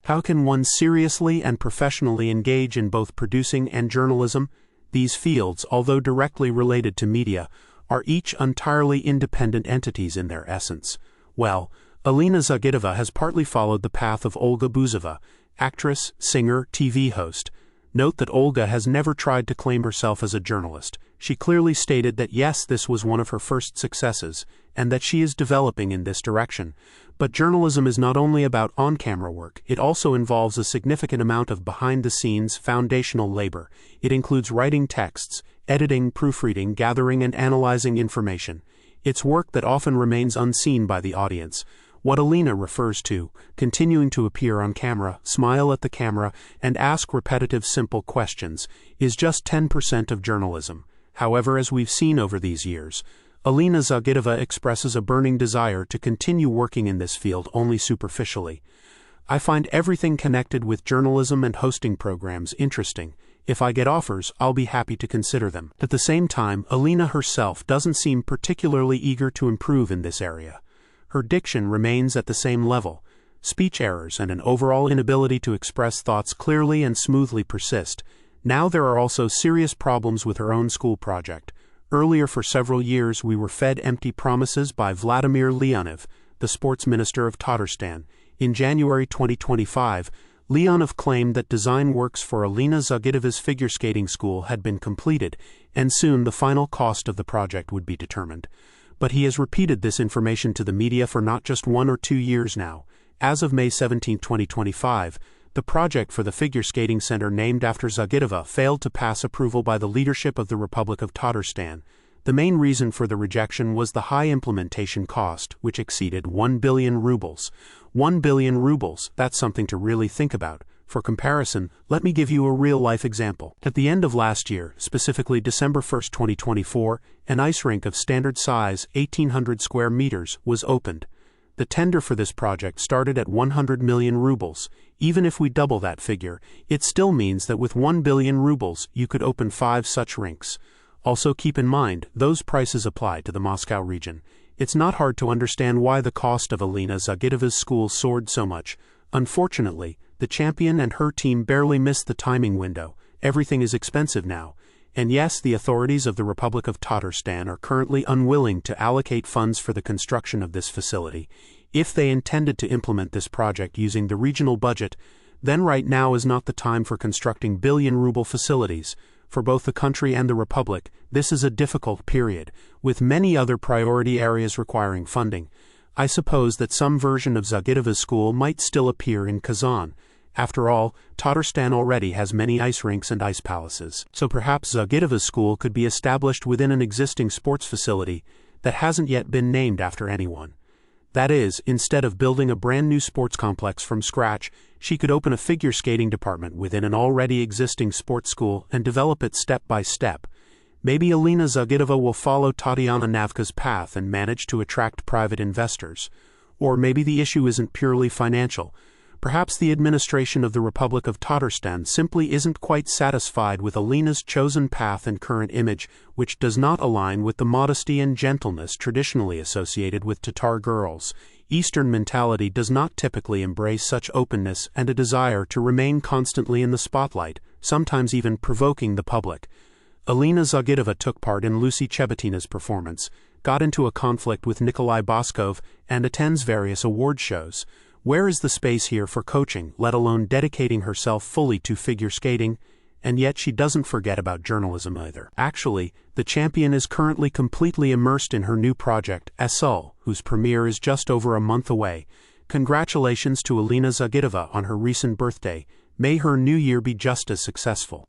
How can one seriously and professionally engage in both producing and journalism? These fields, although directly related to media, are each entirely independent entities in their essence. Well, Alina Zagitova has partly followed the path of Olga Buzova, actress, singer, TV host. Note that Olga has never tried to claim herself as a journalist. She clearly stated that yes, this was one of her first successes, and that she is developing in this direction. But journalism is not only about on-camera work, it also involves a significant amount of behind-the-scenes, foundational labor. It includes writing texts, editing, proofreading, gathering and analyzing information. It's work that often remains unseen by the audience. What Alina refers to, continuing to appear on camera, smile at the camera, and ask repetitive simple questions, is just 10% of journalism. However, as we've seen over these years, Alina Zagitova expresses a burning desire to continue working in this field only superficially. I find everything connected with journalism and hosting programs interesting. If I get offers, I'll be happy to consider them. At the same time, Alina herself doesn't seem particularly eager to improve in this area. Her diction remains at the same level. Speech errors and an overall inability to express thoughts clearly and smoothly persist. Now there are also serious problems with her own school project. Earlier for several years we were fed empty promises by Vladimir Leonov, the sports minister of Tatarstan. In January 2025, Leonov claimed that design works for Alina Zagitova's figure skating school had been completed, and soon the final cost of the project would be determined. But he has repeated this information to the media for not just 1 or 2 years now. As of May 17, 2025, the project for the figure skating center named after Zagitova failed to pass approval by the leadership of the Republic of Tatarstan. The main reason for the rejection was the high implementation cost, which exceeded 1 billion rubles. 1 billion rubles, that's something to really think about. For comparison, let me give you a real-life example. At the end of last year, specifically December 1, 2024, an ice rink of standard size, 1,800 square meters, was opened. The tender for this project started at 100 million rubles. Even if we double that figure, it still means that with 1 billion rubles, you could open 5 such rinks. Also keep in mind, those prices apply to the Moscow region. It's not hard to understand why the cost of Alina Zagitova's school soared so much. Unfortunately, the champion and her team barely missed the timing window. Everything is expensive now. And yes, the authorities of the Republic of Tatarstan are currently unwilling to allocate funds for the construction of this facility. If they intended to implement this project using the regional budget, then right now is not the time for constructing billion-ruble facilities. For both the country and the Republic, this is a difficult period, with many other priority areas requiring funding. I suppose that some version of Zagitova's school might still appear in Kazan. After all, Tatarstan already has many ice rinks and ice palaces, so perhaps Zagitova's school could be established within an existing sports facility that hasn't yet been named after anyone. That is, instead of building a brand new sports complex from scratch, she could open a figure skating department within an already existing sports school and develop it step by step. Maybe Alina Zagitova will follow Tatiana Navka's path and manage to attract private investors. Or maybe the issue isn't purely financial. Perhaps the administration of the Republic of Tatarstan simply isn't quite satisfied with Alina's chosen path and current image, which does not align with the modesty and gentleness traditionally associated with Tatar girls. Eastern mentality does not typically embrace such openness and a desire to remain constantly in the spotlight, sometimes even provoking the public. Alina Zagitova took part in Lucy Chebatina's performance, got into a conflict with Nikolai Boskov, and attends various award shows. Where is the space here for coaching, let alone dedicating herself fully to figure skating? And yet she doesn't forget about journalism either. Actually, the champion is currently completely immersed in her new project, Asul, whose premiere is just over a month away. Congratulations to Alina Zagitova on her recent birthday. May her new year be just as successful.